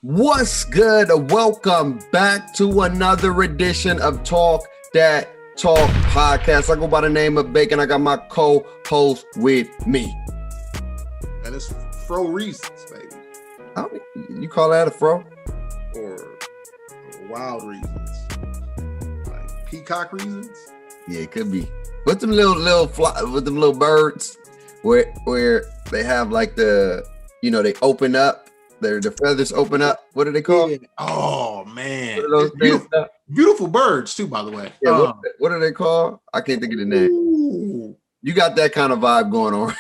What's good? Welcome back to another edition of Dat Talk Podcast. I go by the name of Bacon. I got my co-host with me. And it's fro reasons, baby. You call that a fro? Or wild reasons. Like peacock reasons? Yeah, it could be. With them little birds where they have like they open up. The feathers open up. What are they called? Yeah. Oh man, beautiful birds too. By the way, yeah. What are they called? I can't think of the name. Ooh. You got that kind of vibe going on.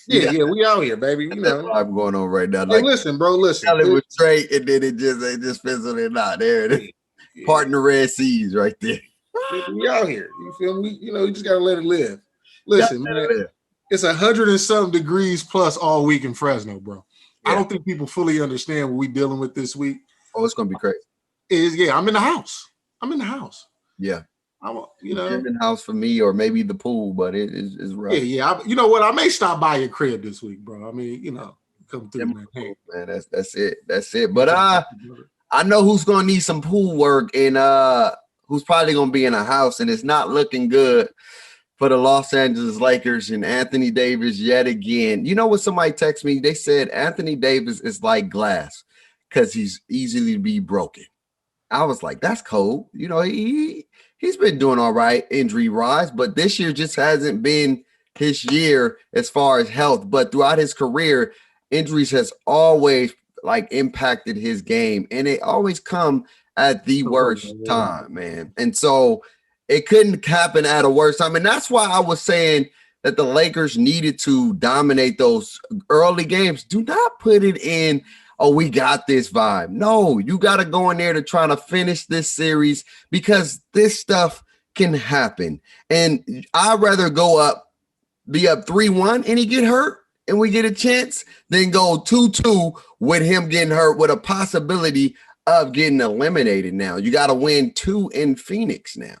Yeah, we out here, baby. You know, vibe going on right now. Hey, like, listen, bro. Listen, it was straight, and then it just fizzled it out. There it is. Yeah. Parting the Red Seas right there. We out here. You feel me? You just gotta let it live. Listen, man. It's 100 and some degrees plus all week in Fresno, bro. Yeah. I don't think people fully understand what we're dealing with this week. Oh, it's gonna be crazy. I'm in the house. Yeah. I'm in the house for me, or maybe the pool, but it's rough. Yeah. You know what? I may stop by your crib this week, bro. I mean, come through, man. That's it. But I know who's gonna need some pool work, and who's probably gonna be in a house, and it's not looking good for the Los Angeles Lakers and Anthony Davis yet again. You know what? Somebody texted me. They said Anthony Davis is like glass because he's easily to be broken. I was like, that's cold. He's been doing all right injury-wise, but this year just hasn't been his year as far as health. But throughout his career, injuries has always impacted his game, and they always come at the worst time, man. And so it couldn't happen at a worse time. And that's why I was saying that the Lakers needed to dominate those early games. Do not put it in, oh, we got this vibe. No, you got to go in there to try to finish this series because this stuff can happen. And I'd rather be up 3-1 and he get hurt and we get a chance than go 2-2 with him getting hurt with a possibility of getting eliminated now. You got to win 2 in Phoenix now.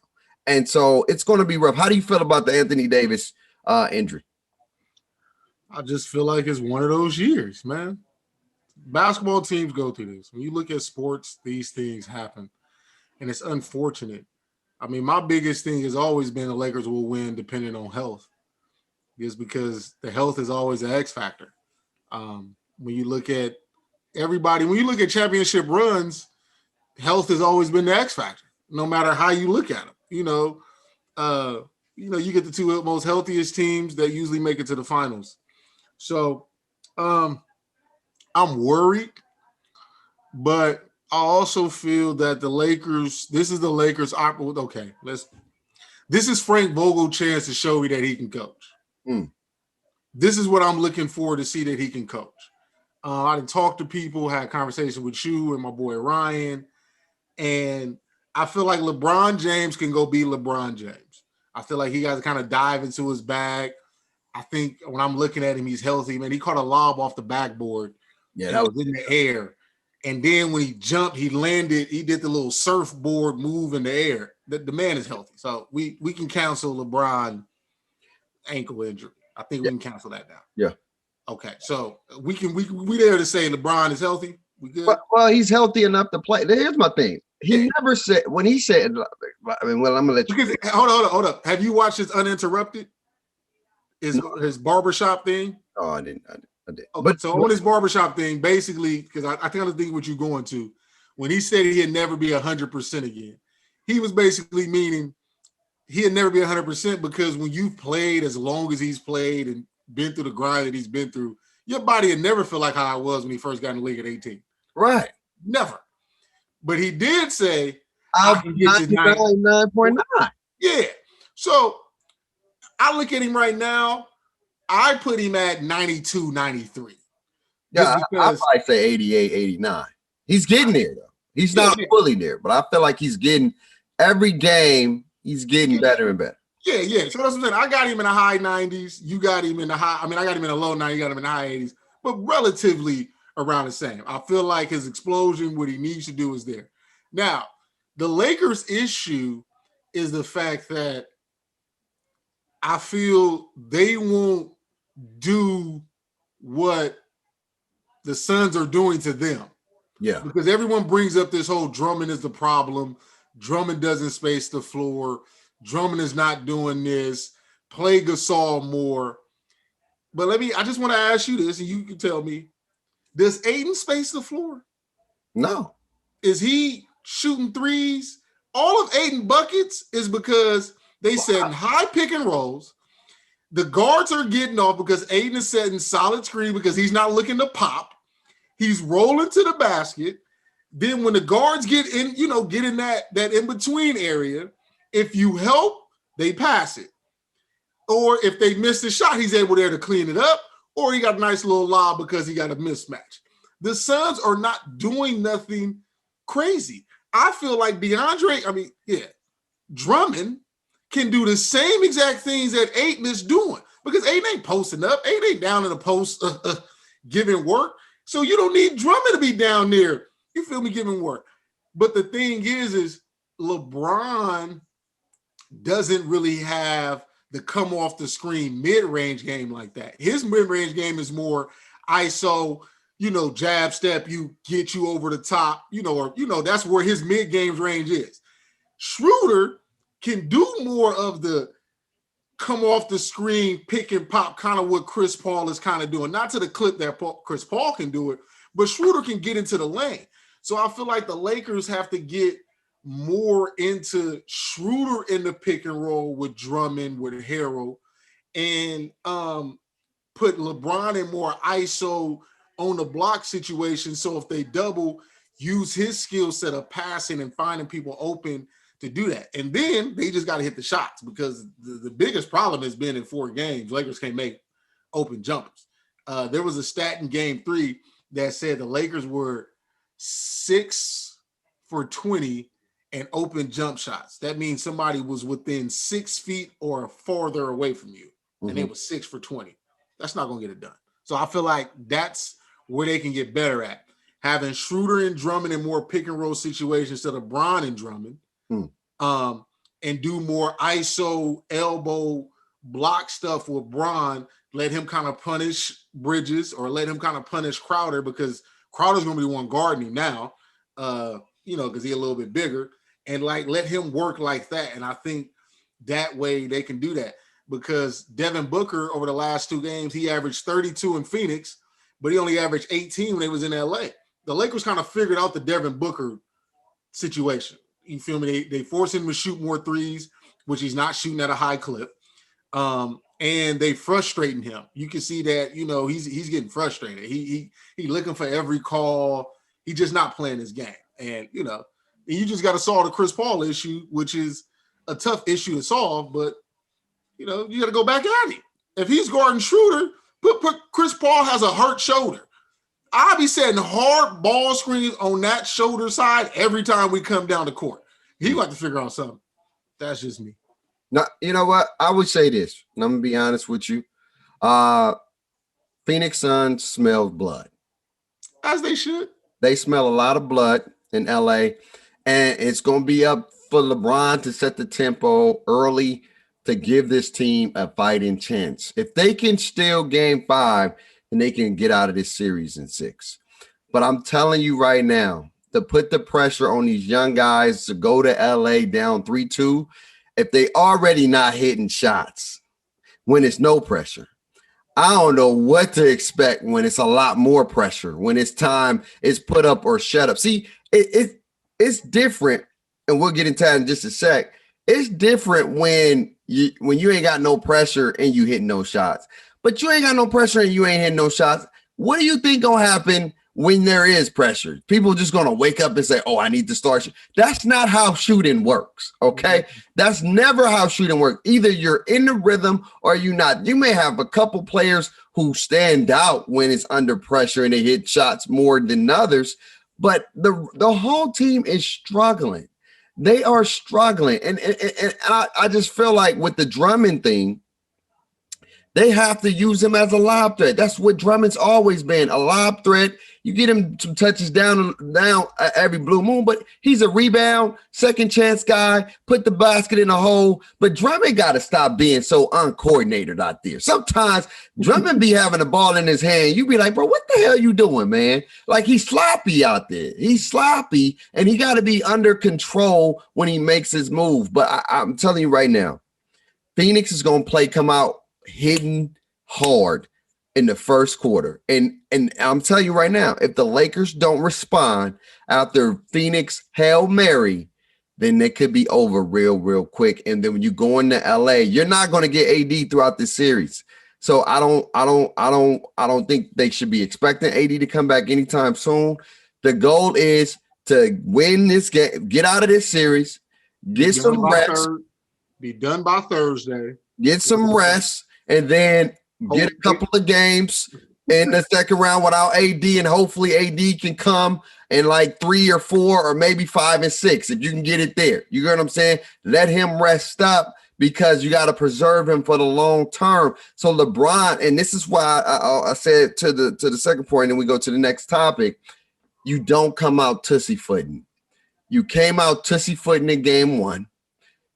And so it's going to be rough. How do you feel about the Anthony Davis injury? I just feel like it's one of those years, man. Basketball teams go through this. When you look at sports, these things happen. And it's unfortunate. I mean, my biggest thing has always been the Lakers will win depending on health. Just because the health is always an X factor. When you look at championship runs, health has always been the X factor, no matter how you look at them. You get the two most healthiest teams that usually make it to the finals. So I'm worried, but I also feel that the Lakers, this is the Lakers. Okay, this is Frank Vogel's chance to show me that he can coach. This is what I'm looking for to see that he can coach. I done talked to people, had a conversation with you and my boy Ryan, and I feel like LeBron James can go be LeBron James. I feel like he got to kind of dive into his bag. I think when I'm looking at him, he's healthy, man. He caught a lob off the backboard. Yeah, that was in the air. And then when he jumped, he landed. He did the little surfboard move in the air. The man is healthy. So we can cancel LeBron ankle injury. I think we can cancel that now. Yeah. Okay. So we there to say LeBron is healthy. We good? Well, he's healthy enough to play. Here's my thing. He never said when he said. I mean, well, I'm gonna let you. Because, hold up. Have you watched his Uninterrupted? His barbershop thing? Oh, I didn't. Okay, but so on his barbershop thing, basically, because I kind of think what you're going to, when he said he'd never be 100% again, he was basically meaning he'd never be 100% because when you've played as long as he's played and been through the grind that he's been through, your body would never feel like how I was when he first got in the league at 18. Right. Never. But he did say, I'll be 99.9. Yeah. So I look at him right now, I put him at 92, 93. Yeah, I'd probably say 88, 89. He's getting there, though. He's not fully there, but I feel like he's getting every game, he's getting better and better. Yeah. So that's what I'm saying. I got him in the high 90s. You got him in the I got him in the low 90s. You got him in the high 80s, but relatively around the same. I feel like his explosion, what he needs to do is there. Now, the Lakers' issue is the fact that I feel they won't do what the Suns are doing to them. Yeah. Because everyone brings up this whole Drummond is the problem. Drummond doesn't space the floor. Drummond is not doing this. Play Gasol more. But I just want to ask you this, and you can tell me, does Aiden space the floor? No. Is he shooting threes? All of Aiden buckets is because they set high pick and rolls. The guards are getting off because Aiden is setting solid screen because he's not looking to pop. He's rolling to the basket. Then when the guards get in, get in that in-between area, if you help, they pass it. Or if they miss the shot, he's able there to clean it up, or he got a nice little lob because he got a mismatch. The Suns are not doing nothing crazy. I feel like Drummond can do the same exact things that Ayton is doing because Ayton ain't posting up. Ayton ain't down in the post giving work. So you don't need Drummond to be down there, you feel me, giving work. But the thing is LeBron doesn't really have the come off the screen mid-range game like that. His mid-range game is more ISO, jab step, get you over the top, that's where his mid-game range is. Schroeder can do more of the come off the screen, pick and pop, kind of what Chris Paul is kind of doing. Not to the clip that Chris Paul can do it, but Schroeder can get into the lane. So I feel like the Lakers have to get more into Schroeder in the pick and roll with Drummond, with Harrell, and put LeBron in more ISO on the block situation. So if they double, use his skill set of passing and finding people open to do that. And then they just got to hit the shots because the biggest problem has been in 4 games, Lakers can't make open jumpers. There was a stat in game 3 that said the Lakers were 6 for 20 and open jump shots. That means somebody was within 6 feet or farther away from you, and they were 6 for 20. That's not going to get it done. So I feel like that's where they can get better at. Having Schroeder and Drummond in more pick and roll situations instead of Bron and Drummond, and do more ISO elbow block stuff with Bron. Let him kind of punish Bridges or let him kind of punish Crowder because Crowder's going to be the one guarding him now, because he's a little bit bigger. And let him work like that. And I think that way they can do that because Devin Booker over the last 2 games, he averaged 32 in Phoenix, but he only averaged 18 when he was in LA. The Lakers kind of figured out the Devin Booker situation. You feel me? They forced him to shoot more threes, which he's not shooting at a high clip. And they frustrating him. You can see that, he's getting frustrated. He looking for every call. He's just not playing his game. And, you just got to solve the Chris Paul issue, which is a tough issue to solve, but, you got to go back at him. If he's guarding Schroeder, put Chris Paul has a hurt shoulder. I'll be setting hard ball screens on that shoulder side every time we come down the court. He got to figure out something. That's just me. Now, you know what? I would say this, and I'm going to be honest with you. Phoenix Suns smell blood. As they should. They smell a lot of blood in LA, and it's going to be up for LeBron to set the tempo early to give this team a fighting chance. If they can steal game 5, then they can get out of this series in 6. But I'm telling you right now, to put the pressure on these young guys to go to LA down 3-2, if they already not hitting shots when it's no pressure, I don't know what to expect when it's a lot more pressure, when it's time, it's put up or shut up. See, it's different, and we'll get into that in just a sec. It's different when you ain't got no pressure and you hitting no shots. But you ain't got no pressure and you ain't hitting no shots. What do you think gonna happen when there is pressure? People just gonna wake up and say, "Oh, I need to start." That's not how shooting works. Okay, that's never how shooting works. Either you're in the rhythm or you're not. You may have a couple players who stand out when it's under pressure and they hit shots more than others, but the whole team is struggling. They are struggling, and I just feel like with the Drummond thing, They have to use him as a lob threat. That's what Drummond's always been, a lob threat. You get him some touches down every blue moon, but he's a rebound, second chance guy, put the basket in a hole. But Drummond got to stop being so uncoordinated out there. Sometimes Drummond be having the ball in his hand. You be like, bro, what the hell you doing, man? Like, he's sloppy out there. He's sloppy, and he got to be under control when he makes his move. But I'm telling you right now, Phoenix is going to come out hitting hard in the first quarter. And I'm telling you right now, if the Lakers don't respond after Phoenix Hail Mary, then they could be over real quick. And then when you go into LA, you're not going to get AD throughout this series. So I don't think they should be expecting AD to come back anytime soon. The goal is to win this game, get out of this series, get some rest. Be done by Thursday. Get some rest, and then get a couple of games in the second round without AD, and hopefully AD can come in like 3 or 4 or maybe 5 and 6 if you can get it there. You get what I'm saying? Let him rest up because you got to preserve him for the long term. So LeBron, and this is why I said to the second point, and we go to the next topic. You don't come out tussy-footing. You came out tussy-footing in game 1.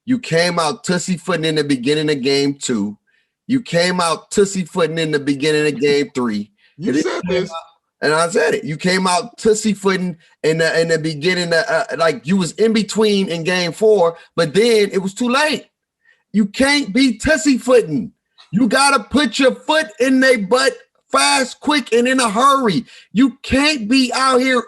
You came out tussy-footing in the beginning of game 2. You came out tussy-footing in the beginning of game 3. You said this. And I said it. You came out tussy-footing in the beginning, like you was in between in game 4, but then it was too late. You can't be tussy-footing. You got to put your foot in their butt fast, quick, and in a hurry. You can't be out here,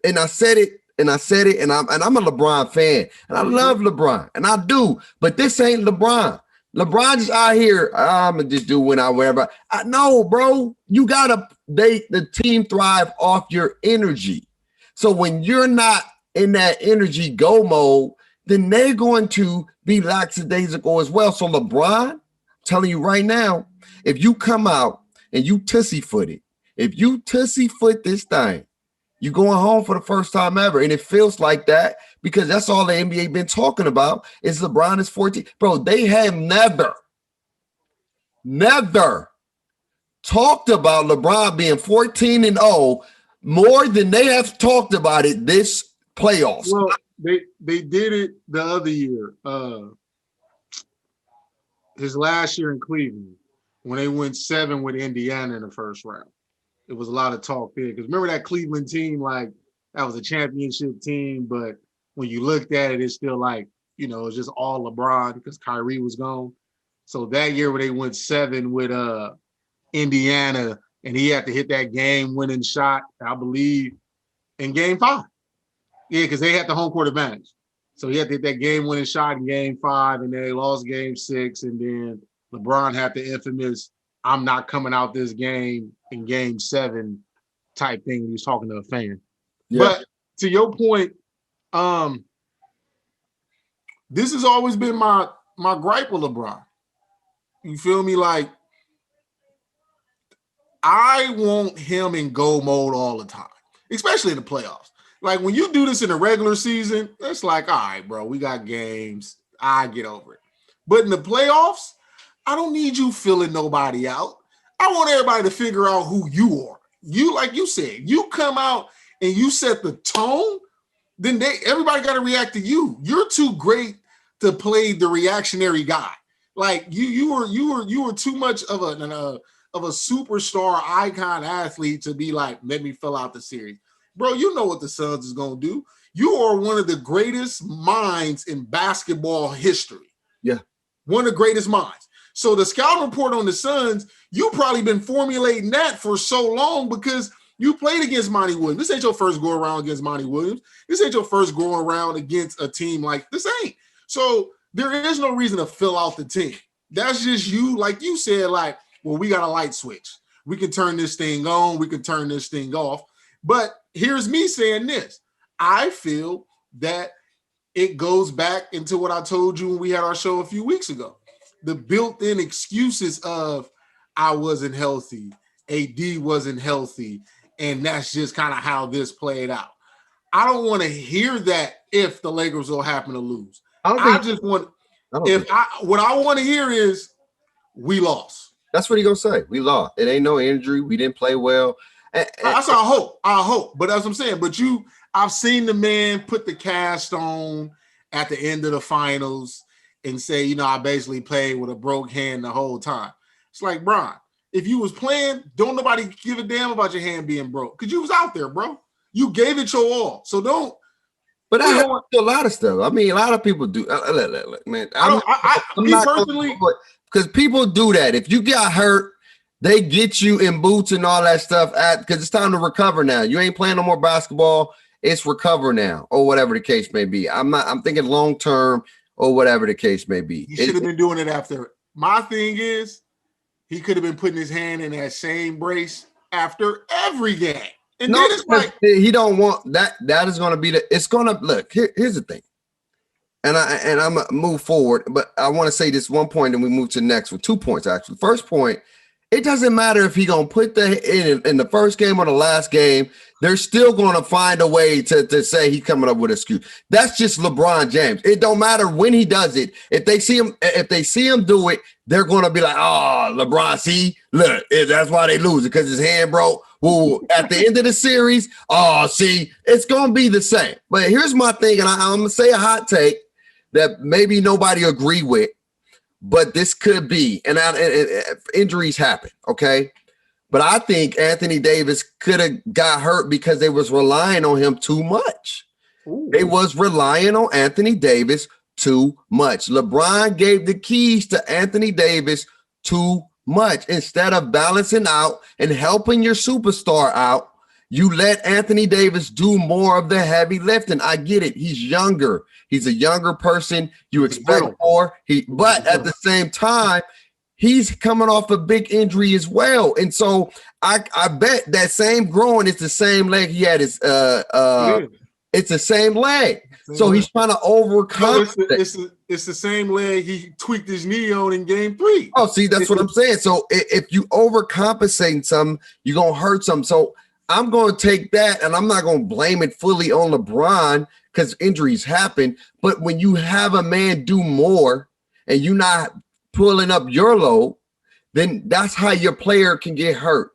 and I said it. And I'm a LeBron fan, and I love LeBron, and I do. But this ain't LeBron. LeBron just out here. I'm gonna just do whatever. I know, bro. You gotta. The team thrive off your energy. So when you're not in that energy go mode, then they're going to be lackadaisical as well. So LeBron, I'm telling you right now, if you come out and you tussy-foot this thing, you're going home for the first time ever. And it feels like that because that's all the NBA been talking about is LeBron is 14. Bro, they have never talked about LeBron being 14-0 more than they have talked about it this playoffs. Well, they did it the other year. His last year in Cleveland when they went 7 with Indiana in the first round. It was a lot of talk there because remember that Cleveland team, like that was a championship team, but when you looked at it, it's still like, you know, it's just all LeBron because Kyrie was gone. So that year where they went 7 with Indiana and he had to hit that game-winning shot, I believe, in game 5. Yeah, because they had the home court advantage. So he had to hit that game-winning shot in game 5, and then they lost game 6, and then LeBron had the infamous I'm not coming out this game in game 7 type thing. He was talking to a fan. Yeah. But to your point, this has always been my gripe with LeBron. You feel me? Like, I want him in go mode all the time, especially in the playoffs. Like, when you do this in the regular season, it's like, all right, bro, we got games. I get over it. But in the playoffs, I don't need you filling nobody out. I want everybody to figure out who you are. You, like you said, you come out and you set the tone, then everybody got to react to you. You're too great to play the reactionary guy. Like you were too much of a superstar icon athlete to be like, let me fill out the series. Bro, you know what the Suns is going to do. You are one of the greatest minds in basketball history. Yeah. One of the greatest minds. So the scouting report on the Suns, you probably been formulating that for so long because you played against Monty Williams. This ain't your first go around against Monty Williams. This ain't your first go around against a team like this ain't. So there is no reason to fill out the team. That's just you, like you said, like, well, we got a light switch. We can turn this thing on. We can turn this thing off. But here's me saying this. I feel that it goes back into what I told you when we had our show a few weeks ago. The built-in excuses of I wasn't healthy, AD wasn't healthy, and that's just kind of how this played out. I don't want to hear that if the Lakers will happen to lose. What I want to hear is we lost. That's what he gonna say. We lost. It ain't no injury. We didn't play well. That's our hope. Our hope. But that's what I'm saying. But I've seen the man put the cast on at the end of the finals and say, I basically played with a broke hand the whole time. It's like, Bron, if you was playing, don't nobody give a damn about your hand being broke. Because you was out there, bro. You gave it your all. So don't. But I have a lot of stuff. I mean, a lot of people do. Look, man. I'm not personally, because people do that. If you got hurt, they get you in boots and all that stuff because it's time to recover now. You ain't playing no more basketball. It's recover now, or whatever the case may be. I'm thinking long term, or whatever the case may be. He should have been doing it after. My thing is, he could have been putting his hand in that same brace after every game. And no, then it's like he don't want that. That is going to be it's going to look. Here's the thing, and I'm gonna move forward, but I want to say this one point, and we move to the next with 2 points actually. First point. It doesn't matter if he gonna put in the first game or the last game. They're still gonna find a way to say he's coming up with an excuse. That's just LeBron James. It don't matter when he does it. If they see him do it, they're gonna be like, "Oh, LeBron, see, look, that's why they lose it because his hand broke." Well, at the end of the series, see, it's gonna be the same. But here's my thing, and I'm gonna say a hot take that maybe nobody agree with. But this could be, and injuries happen, okay? But I think Anthony Davis could have got hurt because they was relying on him too much. Ooh. They was relying on Anthony Davis too much. LeBron gave the keys to Anthony Davis too much. Instead of balancing out and helping your superstar out, you let Anthony Davis do more of the heavy lifting. I get it. He's younger. He's a younger person. You expect more. But at the same time, he's coming off a big injury as well. And so I bet that same groin is the same leg he had it's the same leg. So he's trying to overcome. It's the same leg he tweaked his knee on in game 3. Oh, see, that's what I'm saying. So if you overcompensate something, you're going to hurt something. So I'm going to take that, and I'm not going to blame it fully on LeBron because injuries happen. But when you have a man do more and you're not pulling up your load, then that's how your player can get hurt.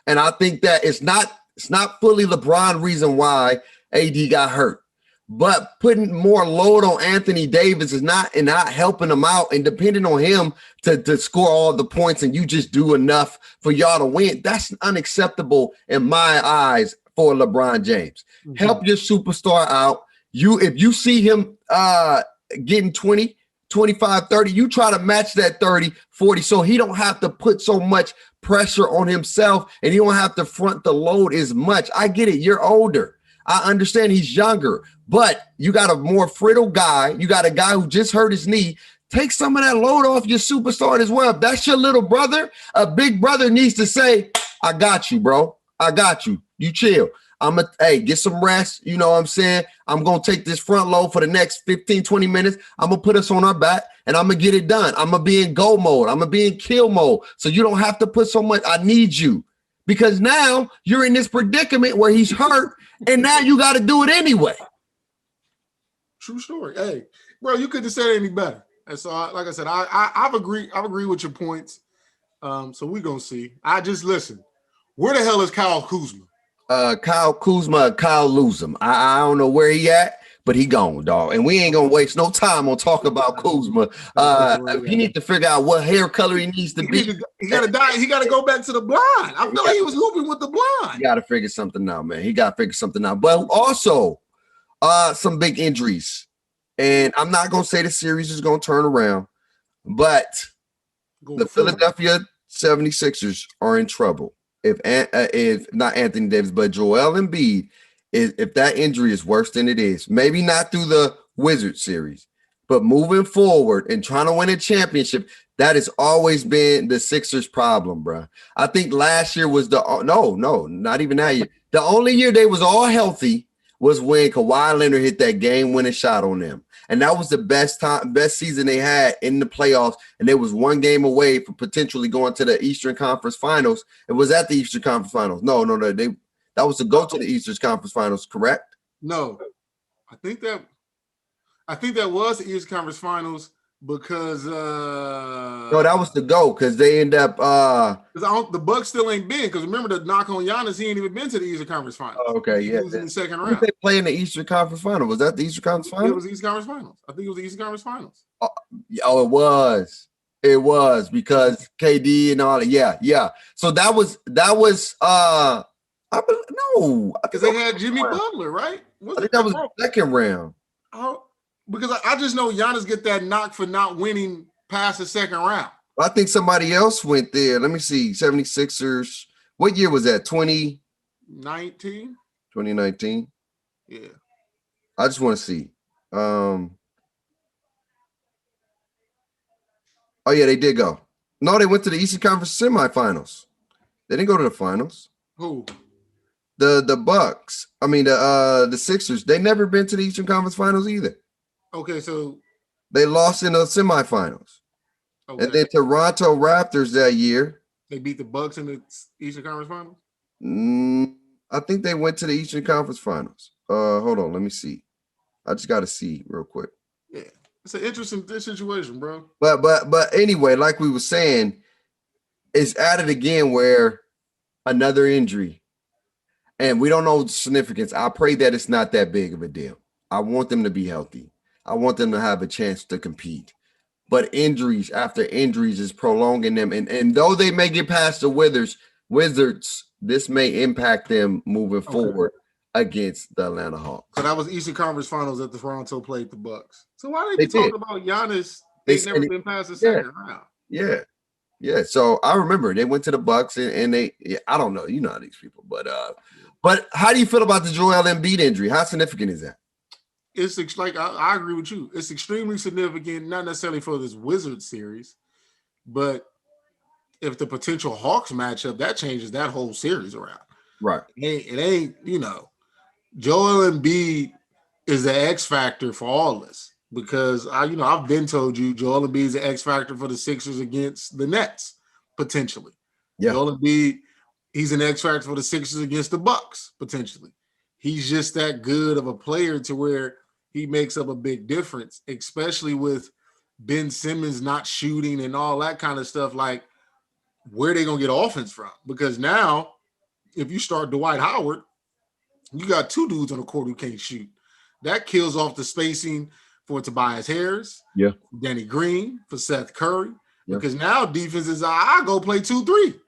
And I think that it's not fully LeBron reason why AD got hurt. But putting more load on Anthony Davis is not helping him out and depending on him to score all the points and you just do enough for y'all to win. That's unacceptable in my eyes for LeBron James. Mm-hmm. Help your superstar out. If you see him getting 20, 25, 30, you try to match that 30, 40 so he don't have to put so much pressure on himself and he don't have to front the load as much. I get it. You're older. I understand he's younger, but you got a more brittle guy. You got a guy who just hurt his knee. Take some of that load off your superstar as well. If that's your little brother, a big brother needs to say, I got you, bro. I got you. You chill. Get some rest. You know what I'm saying? I'm going to take this front load for the next 15, 20 minutes. I'm going to put us on our back and I'm going to get it done. I'm going to be in go mode. I'm going to be in kill mode. So you don't have to put so much. I need you. Because now you're in this predicament where he's hurt, and now you got to do it anyway. True story. Hey, bro, you couldn't have said it any better. And so, like I said, I've agreed with your points. So we're gonna see. Listen. Where the hell is Kyle Kuzma? Kyle lose him. I don't know where he at, but he gone, dog. And we ain't gonna waste no time on talking about Kuzma. He need to figure out what hair color he needs to be. He gotta die. He gotta go back to the blonde. I feel like he was hooping with the blonde. He gotta figure something out, man. He gotta figure something out. But also, some big injuries. And I'm not gonna say the series is gonna turn around, but the Philadelphia 76ers are in trouble. If not Anthony Davis, but Joel Embiid, if that injury is worse than it is, maybe not through the Wizards series, but moving forward and trying to win a championship, that has always been the Sixers' problem, bro. I think last year was not even that year. The only year they was all healthy was when Kawhi Leonard hit that game-winning shot on them. And that was the best season they had in the playoffs. And they was one game away from potentially going to the Eastern Conference Finals. It was at the Eastern Conference Finals. No. That was to go to the Eastern Conference Finals, correct? No. I think that was the Eastern Conference Finals. because No, that was the go because they end up. The Bucks still ain't been, because remember the knock on Giannis, he ain't even been to the Eastern Conference Finals. Okay, he yeah. was in the second Who round. did they play in the Eastern Conference Final? Was that the Eastern Conference Final? It was the Eastern Conference Finals. I think it was the Eastern Conference Finals. Oh, it was. It was because KD and all that. Yeah. So that was Because they had Jimmy Butler, right? I think that was the second round. Because I just know Giannis get that knock for not winning past the second round. I think somebody else went there. Let me see. 76ers. What year was that? 2019? 2019? Yeah. I just want to see. Oh, yeah, they did go. No, they went to the Eastern Conference semifinals. They didn't go to the finals. Who? The Bucks. I mean, the Sixers. They never been to the Eastern Conference Finals either. Okay, so they lost in the semifinals. Okay. And then Toronto Raptors that year. They beat the Bucks in the Eastern Conference Finals? I think they went to the Eastern Conference Finals. Hold on, let me see. I just got to see real quick. Yeah, it's an interesting situation, bro. But anyway, like we were saying, it's added again where another injury, and we don't know the significance. I pray that it's not that big of a deal. I want them to be healthy. I want them to have a chance to compete. But injuries after injuries is prolonging them. And though they may get past the Wizards, this may impact them moving forward against the Atlanta Hawks. So that was Eastern Conference Finals that the Toronto played the Bucks. So why they talk about Giannis? They've never been past the second round. Yeah. So I remember they went to the Bucks and they. I don't know. You know these people, but how do you feel about the Joel Embiid injury? How significant is that? It's like I agree with you. It's extremely significant, not necessarily for this Wizards series, but if the potential Hawks matchup, that changes that whole series around. Right. It ain't, Joel Embiid is the X factor for all this, because I've been told you Joel Embiid is the X factor for the Sixers against the Nets, potentially. Yeah. Joel Embiid, he's an X factor for the Sixers against the Bucks, potentially. He's just that good of a player to where he makes up a big difference, especially with Ben Simmons not shooting and all that kind of stuff. Like, where are they going to get offense from? Because now, if you start Dwight Howard, you got two dudes on the court who can't shoot. That kills off the spacing for Tobias Harris, Danny Green, for Seth Curry. Because now defense is, I go play 2-3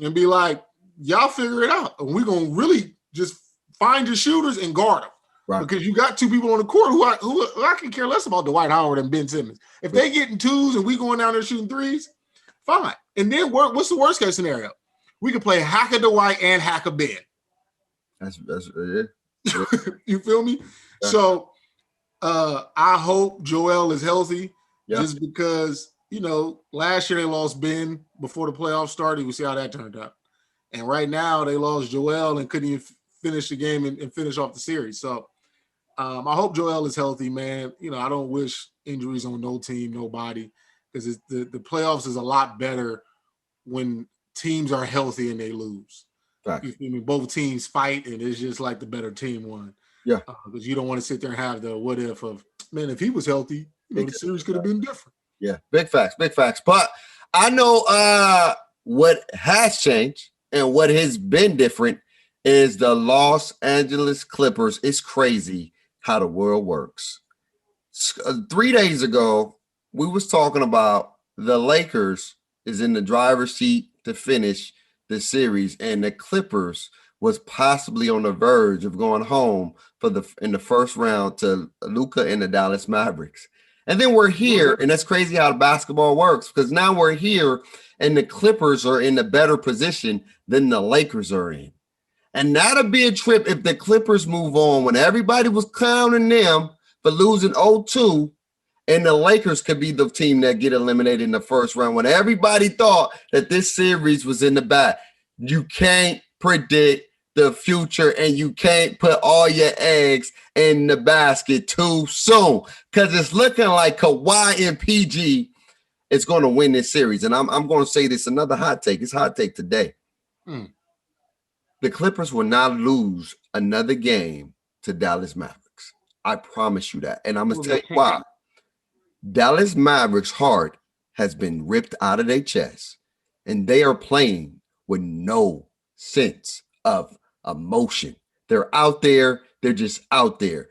and be like, y'all figure it out. And we're going to really just find your shooters and guard them. Right. Because you got two people on the court who I can care less about Dwight Howard and Ben Simmons. If they getting twos and we going down there shooting threes, fine. And then what's the worst case scenario? We could play Hacker Dwight and Hacker Ben. That's it. You feel me? Yeah. So I hope Joel is healthy, just because, last year they lost Ben before the playoffs started. We see how that turned out. And right now they lost Joel and couldn't even finish the game and finish off the series. So I hope Joel is healthy, man. I don't wish injuries on no team, nobody, because the playoffs is a lot better when teams are healthy and they lose. Right. You feel me? Both teams fight, and it's just like the better team won. Yeah. Because you don't want to sit there and have the what if of, man, if he was healthy, the series could have been different. Yeah, big facts. But I know what has changed and what has been different is the Los Angeles Clippers. It's crazy how the world works. 3 days ago, we was talking about the Lakers is in the driver's seat to finish the series, and the Clippers was possibly on the verge of going home in the first round to Luka and the Dallas Mavericks. And then we're here, and that's crazy how the basketball works, because now we're here, and the Clippers are in a better position than the Lakers are in. And that'll be a trip if the Clippers move on when everybody was clowning them for losing 0-2, and the Lakers could be the team that get eliminated in the first round when everybody thought that this series was in the bag. You can't predict the future, and you can't put all your eggs in the basket too soon, because it's looking like Kawhi and PG is going to win this series. And I'm going to say this, another hot take. It's hot take today. The Clippers will not lose another game to Dallas Mavericks. I promise you that. And I'm going to tell you why. Dallas Mavericks' heart has been ripped out of their chest, and they are playing with no sense of emotion. They're out there. They're just out there.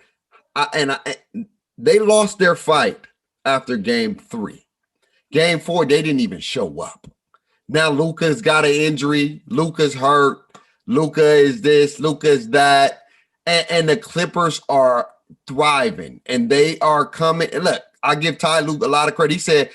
They lost their fight after game 3. Game 4, they didn't even show up. Now Luka's got an injury. Luka's hurt. Luka is this. Luka is that. And the Clippers are thriving, and they are coming. And look, I give Ty Lue a lot of credit. He said,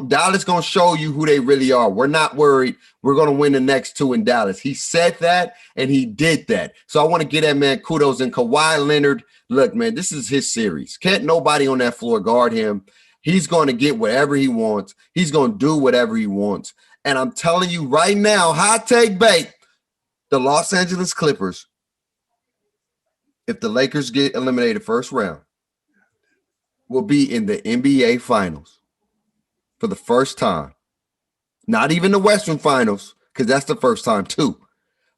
Dallas gonna show you who they really are. We're not worried. We're gonna win the next 2 in Dallas. He said that, and he did that. So I want to give that man kudos. And Kawhi Leonard, look, man, this is his series. Can't nobody on that floor guard him. He's going to get whatever he wants. He's going to do whatever he wants. And I'm telling you right now, hot take bait, the Los Angeles Clippers, if the Lakers get eliminated first round, will be in the NBA Finals for the first time. Not even the Western Finals, because that's the first time too,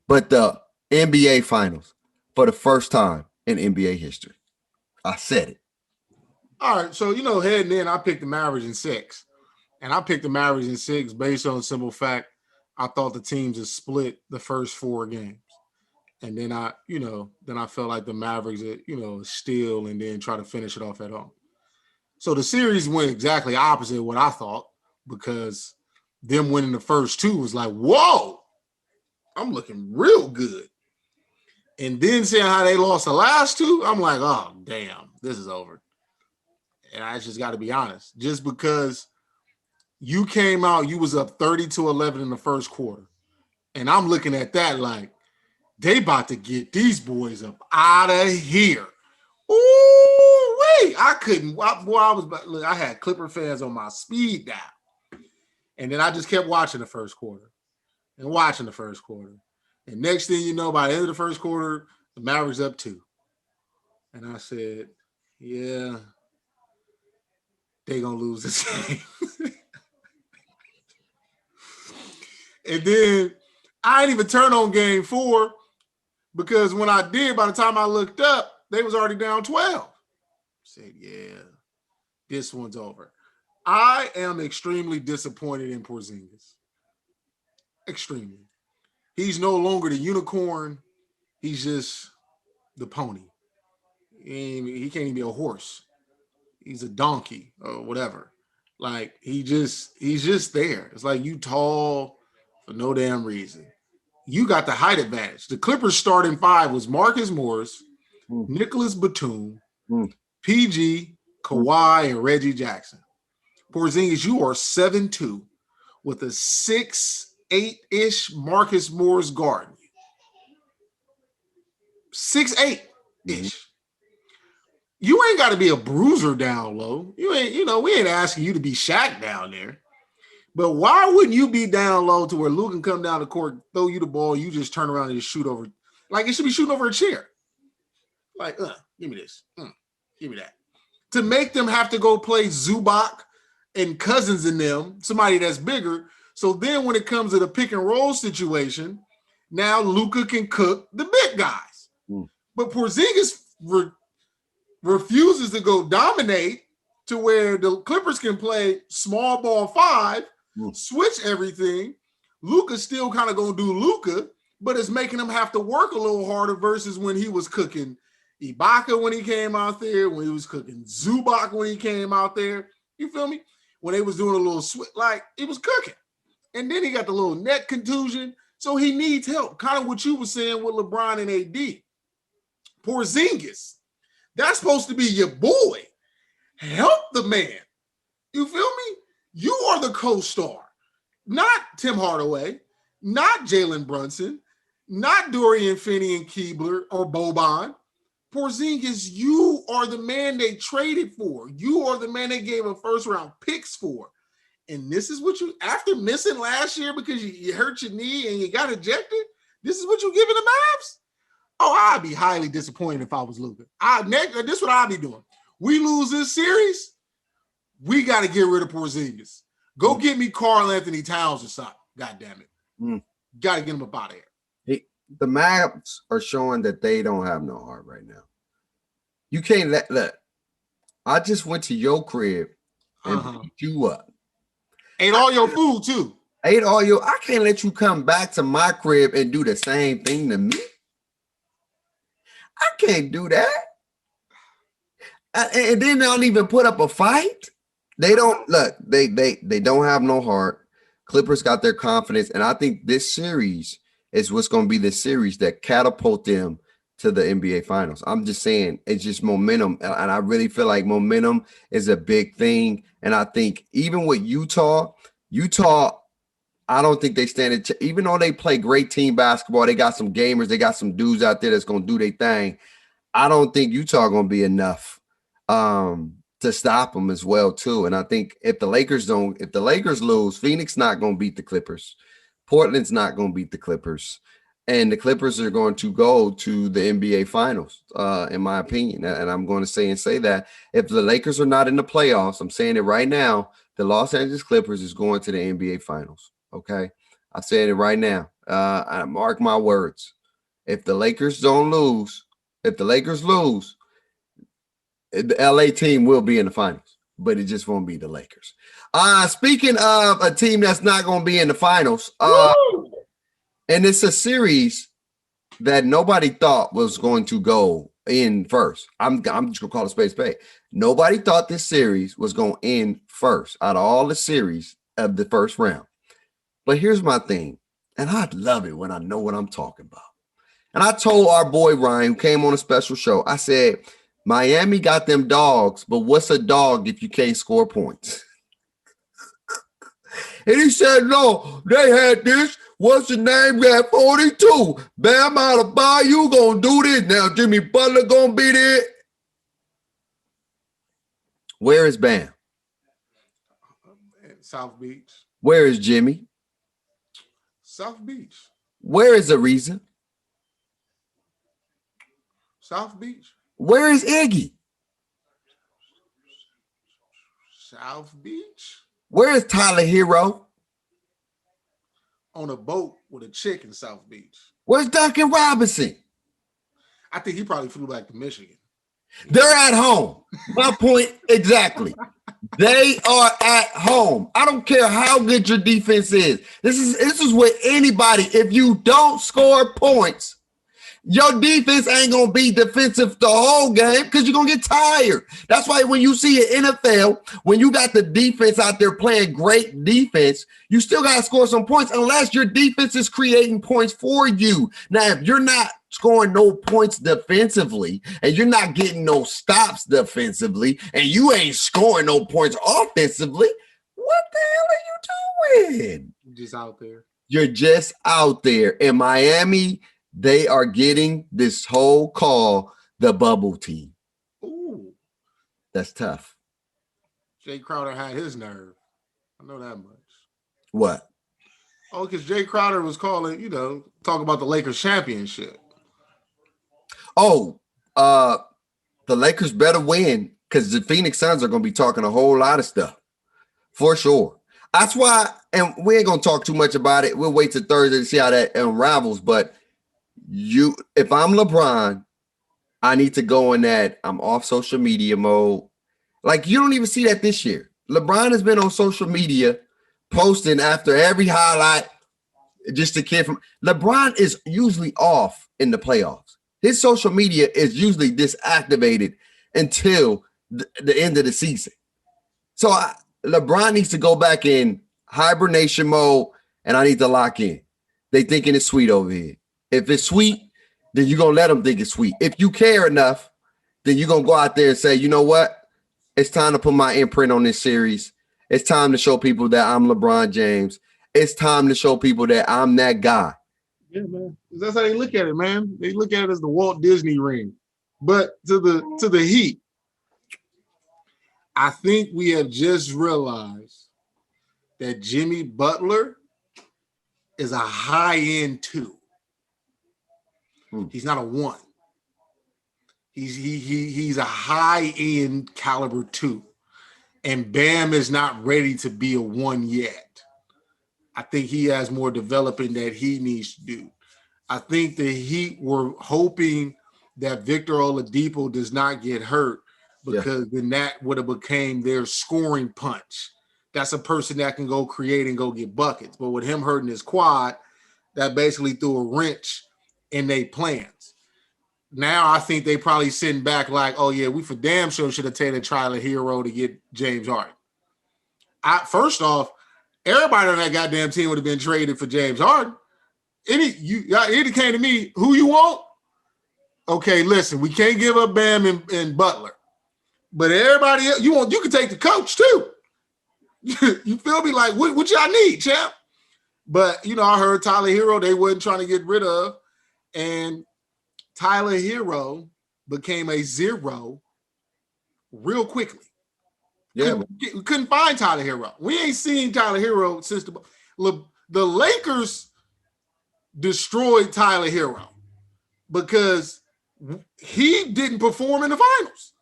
but the NBA Finals for the first time in NBA history. I said it. All right, so, heading in, I picked the Mavericks in 6. And I picked the Mavericks in 6 based on the simple fact I thought the teams had split the first 4 games. And then I felt like the Mavericks would, steal and then try to finish it off at home. So the series went exactly opposite of what I thought, because them winning the first 2 was like, whoa, I'm looking real good. And then seeing how they lost the last 2, I'm like, oh, damn, this is over. And I just got to be honest, just because you came out, you was up 30-11 in the first quarter. And I'm looking at that like, they about to get these boys up out of here. Ooh, wait, I couldn't. I had Clipper fans on my speed dial. And then I just kept watching the first quarter. And next thing you know, by the end of the first quarter, the Mavericks up 2. And I said, yeah, they gonna lose this game. And then I didn't even turn on game 4, because when I did, by the time I looked up, they was already down 12. I said, yeah, this one's over. I am extremely disappointed in Porzingis. Extremely. He's no longer the unicorn. He's just the pony. He can't even be a horse. He's a donkey or whatever. Like, he's just there. It's like you tall for no damn reason. You got the height advantage. The Clippers starting 5 was Marcus Morris, Nicholas Batum, PG, Kawhi, and Reggie Jackson. Porzingis, you are 7'2" with a 6'8"-ish Marcus Morris guarding you. 6'8"-ish. You ain't got to be a bruiser down low. We ain't asking you to be Shaq down there. But why wouldn't you be down low to where Luke can come down the court, throw you the ball, you just turn around and just shoot over? Like, it should be shooting over a chair. Like, give me this. Give me that. To make them have to go play Zubac and Cousins in them, somebody that's bigger. So then when it comes to the pick and roll situation, now Luka can cook the big guys. But Porzingis refuses to go dominate to where the Clippers can play small ball 5, switch everything. Luka's still kind of going to do Luka, but it's making him have to work a little harder versus when he was cooking Ibaka when he came out there, when he was cooking Zubac when he came out there. You feel me? When they was doing a little switch, like, it was cooking. And then he got the little neck contusion, so he needs help. Kind of what you were saying with LeBron and AD. Porzingis, that's supposed to be your boy. Help the man. You feel me? You are the co-star, not Tim Hardaway, not Jalen Brunson, not Dorian Finney and Keebler or Boban. Porzingis, you are the man they traded for. You are the man they gave a first-round picks for. And this is what you, after missing last year because you hurt your knee and you got ejected, this is what you're giving the Mavs? Oh, I'd be highly disappointed if I was Luka. This is what I'd be doing. We lose this series, we got to get rid of Porzingis. Go get me Karl Anthony Towns or something. God damn it. Got to get him up out of here. The Mavs are showing that they don't have no heart right now. You can't look. I just went to your crib and beat you up. Ate all your food too. I can't let you come back to my crib and do the same thing to me. I can't do that. And then they don't even put up a fight. They don't look. They don't have no heart. Clippers got their confidence, and I think this series is what's going to be the series that catapult them to the NBA Finals. I'm just saying, it's just momentum, and I really feel like momentum is a big thing. And I think even with Utah, I don't think they stand it. Even though they play great team basketball, they got some gamers, they got some dudes out there that's going to do their thing. I don't think Utah going to be enough to stop them as well too. And I think if the Lakers lose, Phoenix not going to beat the Clippers. Portland's not going to beat the Clippers. And the Clippers are going to go to the NBA Finals, in my opinion. And I'm going to say that if the Lakers are not in the playoffs, I'm saying it right now, the Los Angeles Clippers is going to the NBA Finals. Okay? I'm saying it right now. I mark my words. If the Lakers lose, the LA team will be in the finals, but it just won't be the Lakers. Speaking of a team that's not going to be in the finals, and it's a series that nobody thought was going to go in first. I'm just going to call it spade. Nobody thought this series was going to end first out of all the series of the first round. But here's my thing, and I love it when I know what I'm talking about. And I told our boy Ryan, who came on a special show, I said, Miami got them dogs, but what's a dog if you can't score points? And he said, no, they had this. What's the name? Got 42. Bam out of Bayou gonna do this. Now Jimmy Butler gonna be there. Where is Bam? South Beach. Where is Jimmy? South Beach. Where is Ariza? South Beach. Where is Iggy? South Beach. Where is Tyler Hero? On a boat with a chick in South Beach. Where's Duncan Robinson? I think he probably flew back to Michigan. They're at home. My point exactly. They are at home. I don't care how good your defense is. This is with anybody. If you don't score points, your defense ain't going to be defensive the whole game because you're going to get tired. That's why when you see an NFL, when you got the defense out there playing great defense, you still got to score some points unless your defense is creating points for you. Now, if you're not scoring no points defensively and you're not getting no stops defensively and you ain't scoring no points offensively, what the hell are you doing? Just out there. You're just out there. In Miami, they are getting this whole call the bubble team. Ooh. That's tough. Jay Crowder had his nerve. I know that much. What? Oh, because Jay Crowder was calling, talk about the Lakers championship. Oh, the Lakers better win because the Phoenix Suns are going to be talking a whole lot of stuff. For sure. That's why, and we ain't going to talk too much about it. We'll wait till Thursday to see how that unravels. But if I'm LeBron, I need to go in that I'm off social media mode. Like, you don't even see that this year. LeBron has been on social media posting after every highlight. Just a kid from LeBron is usually off in the playoffs. His social media is usually disactivated until the end of the season. So LeBron needs to go back in hibernation mode, and I need to lock in. They thinking it's sweet over here. If it's sweet, then you're going to let them think it's sweet. If you care enough, then you're going to go out there and say, you know what? It's time to put my imprint on this series. It's time to show people that I'm LeBron James. It's time to show people that I'm that guy. Yeah, man. That's how they look at it, man. They look at it as the Walt Disney ring. But to the Heat, I think we have just realized that Jimmy Butler is a high-end 2. He's not a 1. He's a high-end caliber 2. And Bam is not ready to be a 1 yet. I think he has more developing that he needs to do. I think the Heat were hoping that Victor Oladipo does not get hurt because then that would have became their scoring punch. That's a person that can go create and go get buckets. But with him hurting his quad, that basically threw a wrench in their plans. Now I think they probably sitting back like, oh yeah, we for damn sure should have taken a trial of hero to get James Harden. First off, everybody on that goddamn team would have been traded for James Harden. It came to me, who you want? Okay, listen, we can't give up Bam and Butler. But everybody else, you can take the coach too. You feel me? Like, what y'all need, champ? But, I heard Tyler Hero, they wasn't trying to get rid of. And Tyler Hero became a zero real quickly. Yeah. We couldn't find Tyler Hero. We ain't seen Tyler Hero since the Lakers destroyed Tyler Hero because he didn't perform in the finals.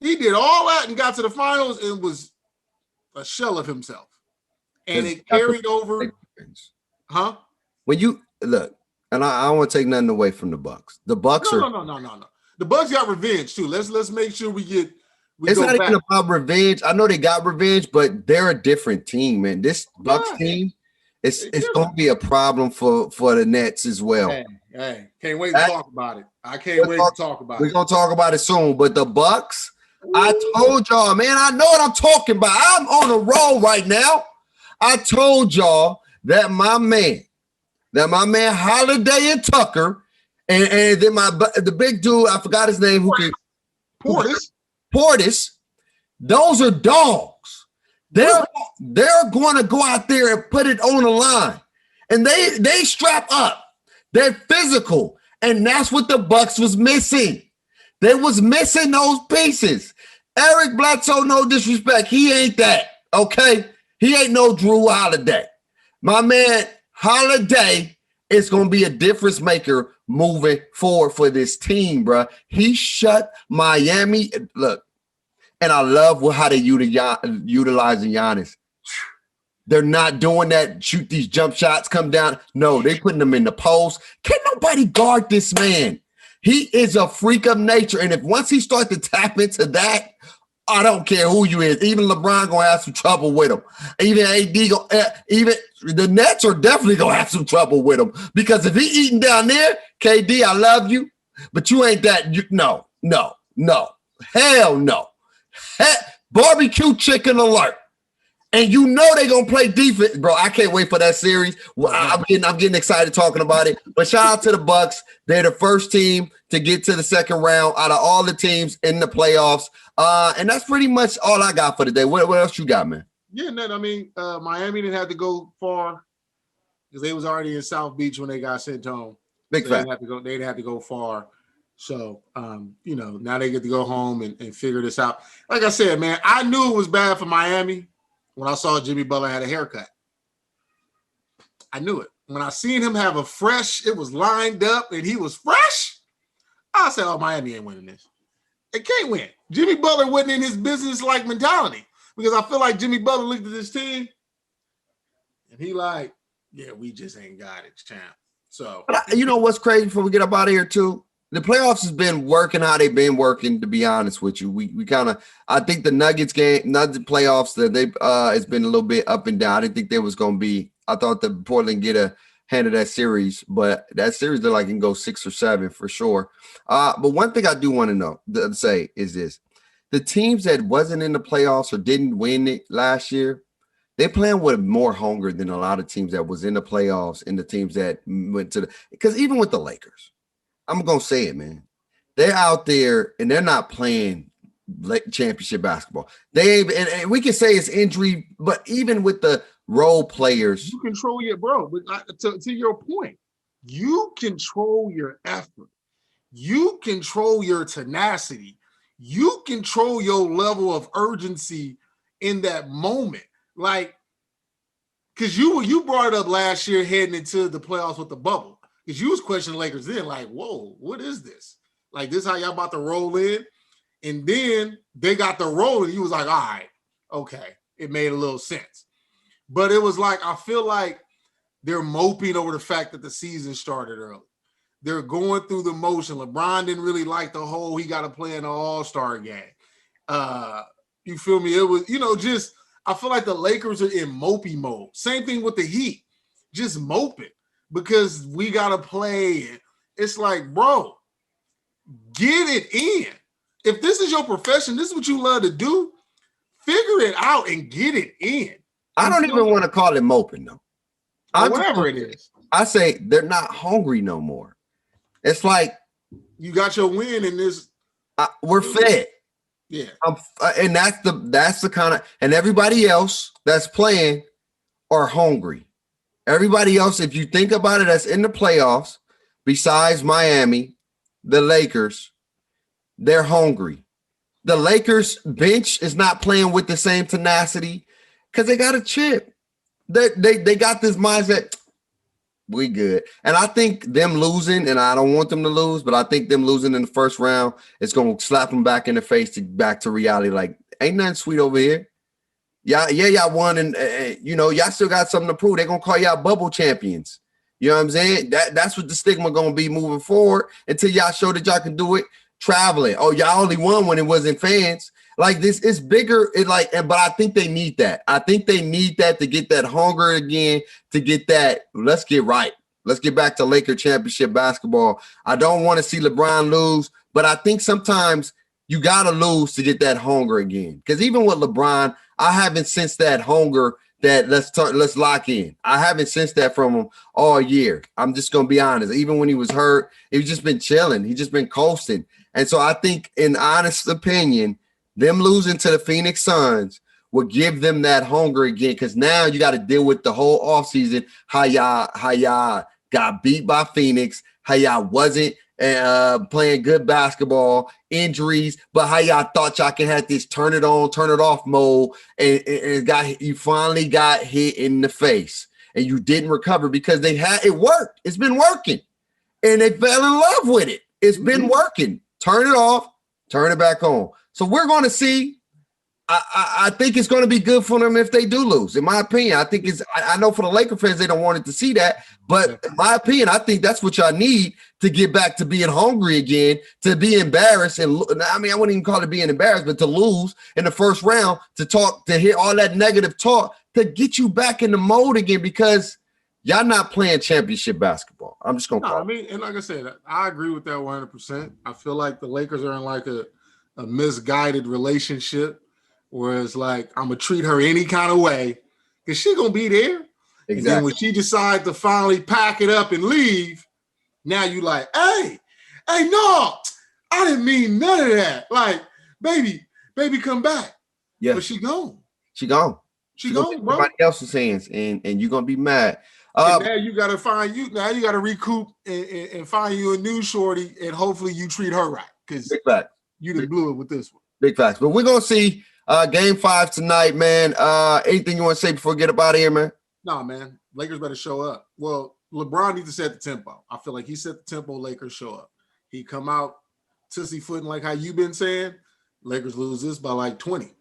He did all that and got to the finals and was a shell of himself. And it carried over. Huh? When you look, and I don't want to take nothing away from the Bucks. The Bucks No. The Bucks got revenge too. Let's make sure it's not even about revenge. I know they got revenge, but they're a different team, man. This Bucks team, it's going to be a problem for the Nets as well. Hey, can't wait to talk about it. I can't wait to talk about it. We're going to talk about it soon, but the Bucks, I told y'all, man, I know what I'm talking about. I'm on a roll right now. I told y'all that my man Holiday and Tucker, and then the big dude, I forgot his name, Portis, those are dogs. They're going to go out there and put it on the line, and they strap up. They're physical, and that's what the Bucks was missing. They was missing those pieces. Eric Bledsoe, no disrespect, he ain't that. Okay, he ain't no Drew Holiday. My man Holiday is going to be a difference maker moving forward for this team, bro. He shut Miami. Look, and I love how they utilizing Giannis. They're not doing that, shoot these jump shots, come down. No, they're putting them in the post. Can't nobody guard this man. He is a freak of nature. And if once he starts to tap into that, I don't care who you is. Even LeBron gonna have some trouble with him. Even AD, even the Nets are definitely gonna have some trouble with him because if he eating down there, KD, I love you, but you ain't that. No, hell no. Barbecue chicken alert. And you know they're gonna play defense, bro. I can't wait for that series. Well, I'm getting excited talking about it. But shout out to the Bucks. They're the first team to get to the second round out of all the teams in the playoffs. And that's pretty much all I got for today. What else you got, man? Yeah, Miami didn't have to go far because they was already in South Beach when they got sent home. Big fact. They didn't have to go far. So, now they get to go home and figure this out. Like I said, man, I knew it was bad for Miami when I saw Jimmy Butler had a haircut. I knew it. When I seen him have it was lined up and he was fresh, I said, oh, Miami ain't winning this. They can't win. Jimmy Butler wasn't in his business-like mentality because I feel like Jimmy Butler looked at this team and he like, yeah, we just ain't got it, champ. So, you know what's crazy before we get up out of here too? The playoffs has been working how they've been working, to be honest with you. We kind of, I think the Nuggets playoffs, that it's been a little bit up and down. I didn't think there was going to be, I thought the Portland get a hand of that series, but that series they're like can go 6 or 7 for sure. But one thing I do want to say is this. The teams that wasn't in the playoffs or didn't win it last year, they're playing with more hunger than a lot of teams that was in the playoffs and the teams that went to because even with the Lakers, I'm going to say it, man. They're out there and they're not playing championship basketball. And we can say it's injury, but even with the role players. You control your, bro, to your point, you control your effort. You control your tenacity. You control your level of urgency in that moment. Like, because you brought it up last year heading into the playoffs with the bubble. Because you was questioning Lakers then, like, whoa, what is this? Like, this how y'all about to roll in? And then they got the roll, and you was like, all right, okay. It made a little sense. But it was like, I feel like they're moping over the fact that the season started early. They're going through the motion. LeBron didn't really like the whole, he got to play in an all-star game. You feel me? It was, just I feel like the Lakers are in mopey mode. Same thing with the Heat, just moping because we gotta play. It's like, bro, get it in. If this is your profession, this is what you love to do. Figure it out and get it in. I don't even want to call it moping though. Whatever it is. I say they're not hungry no more. It's like you got your win in this. We're fed. Yeah. And that's the kind of, and everybody else that's playing are hungry. Everybody else, if you think about it, that's in the playoffs, besides Miami, the Lakers, they're hungry. The Lakers bench is not playing with the same tenacity because they got a chip. They got this mindset, we good. And I think them losing, and I don't want them to lose, but I think them losing in the first round is going to slap them back in the face back to reality. Like, ain't nothing sweet over here. Y'all won, and y'all still got something to prove. They're going to call y'all bubble champions. You know what I'm saying? That's what the stigma going to be moving forward until y'all show that y'all can do it traveling. Oh, y'all only won when it wasn't fans. Like, this is bigger. But I think they need that. I think they need that to get that hunger again, to get that. Let's get right. Let's get back to Laker championship basketball. I don't want to see LeBron lose, but I think sometimes you got to lose to get that hunger again. Because even with LeBron, I haven't sensed that hunger that let's lock in. I haven't sensed that from him all year. I'm just going to be honest. Even when he was hurt, he's just been chilling. He's just been coasting. And so I think, in honest opinion, them losing to the Phoenix Suns will give them that hunger again, because now you got to deal with the whole offseason, how y'all got beat by Phoenix, how y'all wasn't playing good basketball, injuries, but how y'all thought y'all can have this turn it on, turn it off mode, and you finally got hit in the face, and you didn't recover because it worked. It's been working, and they fell in love with it. It's been working. Turn it off, turn it back on. So we're going to see. I think it's going to be good for them if they do lose. In my opinion, I think I know for the Laker fans, they don't want it to see that. But in my opinion, I think that's what y'all need to get back to being hungry again, to be embarrassed. And I mean, I wouldn't even call it being embarrassed, but to lose in the first round, to hear all that negative talk, to get you back in the mode again, because y'all not playing championship basketball. I'm just going to call it. And like I said, I agree with that 100%. I feel like the Lakers are in like a misguided relationship, whereas like I'm gonna treat her any kind of way because she's gonna be there. Exactly. And then when she decides to finally pack it up and leave, now you like, hey, no, I didn't mean none of that. Like, baby, come back. Yeah, but she gone. She gone, bro. Everybody else's hands, and you're gonna be mad. And now you gotta recoup and find you a new shorty, and hopefully you treat her right, because you done blew it with this one. Big facts. But we're gonna see game 5 tonight, man. Anything you want to say before we get up out of here, man? No, man. Lakers better show up. Well, LeBron needs to set the tempo. I feel like he set the tempo. Lakers show up. He come out tussy footing like how you been saying. Lakers lose this by like 20.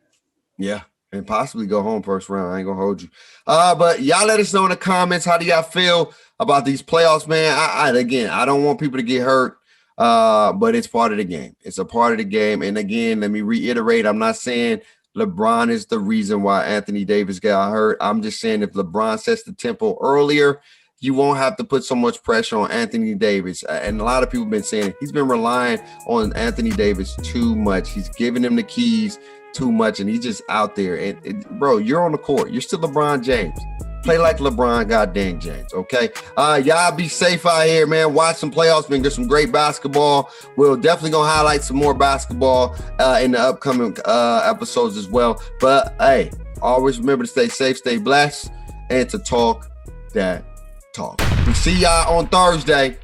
Yeah, and possibly go home first round. I ain't gonna hold you. But y'all let us know in the comments, how do y'all feel about these playoffs, man? I don't want people to get hurt. But it's part of the game. It's a part of the game. And again, let me reiterate, I'm not saying LeBron is the reason why Anthony Davis got hurt. I'm just saying if LeBron sets the tempo earlier, you won't have to put so much pressure on Anthony Davis. And a lot of people have been saying he's been relying on Anthony Davis too much. He's giving him the keys too much, and he's just out there. And bro, you're on the court. You're still LeBron James. Play like LeBron, goddamn James, okay? Y'all be safe out here, man. Watch some playoffs, man. Get some great basketball. We'll definitely gonna highlight some more basketball in the upcoming episodes as well. But hey, always remember to stay safe, stay blessed, and to talk that talk. We see y'all on Thursday.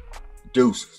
Deuces.